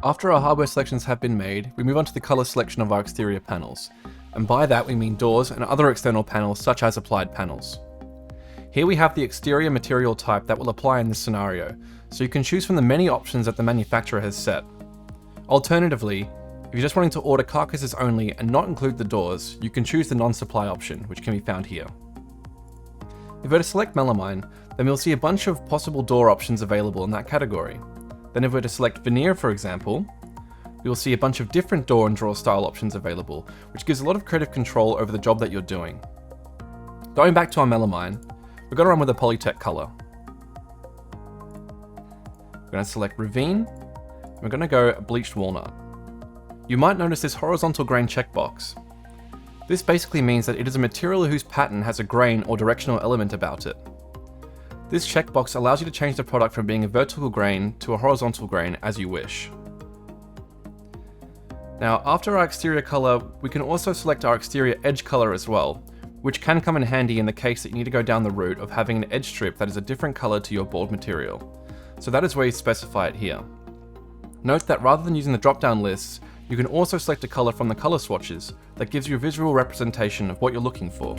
After our hardware selections have been made, we move on to the color selection of our exterior panels, and by that we mean doors and other external panels such as applied panels. Here we have the exterior material type that will apply in this scenario, so you can choose from the many options that the manufacturer has set. Alternatively, if you're just wanting to order carcasses only and not include the doors, you can choose the non-supply option, which can be found here. If we were to select melamine, then we'll see a bunch of possible door options available in that category. Then if we were to select veneer, for example, we will see a bunch of different door and drawer style options available, which gives a lot of creative control over the job that you're doing. Going back to our melamine, we're going to run with a Polytech color. We're going to select Ravine, and we're going to go bleached walnut. You might notice this horizontal grain checkbox. This basically means that it is a material whose pattern has a grain or directional element about it. This checkbox allows you to change the product from being a vertical grain to a horizontal grain as you wish. Now, after our exterior color, we can also select our exterior edge color as well, which can come in handy in the case that you need to go down the route of having an edge strip that is a different color to your board material. So that is where you specify it here. Note that rather than using the drop-down lists, you can also select a color from the color swatches that gives you a visual representation of what you're looking for.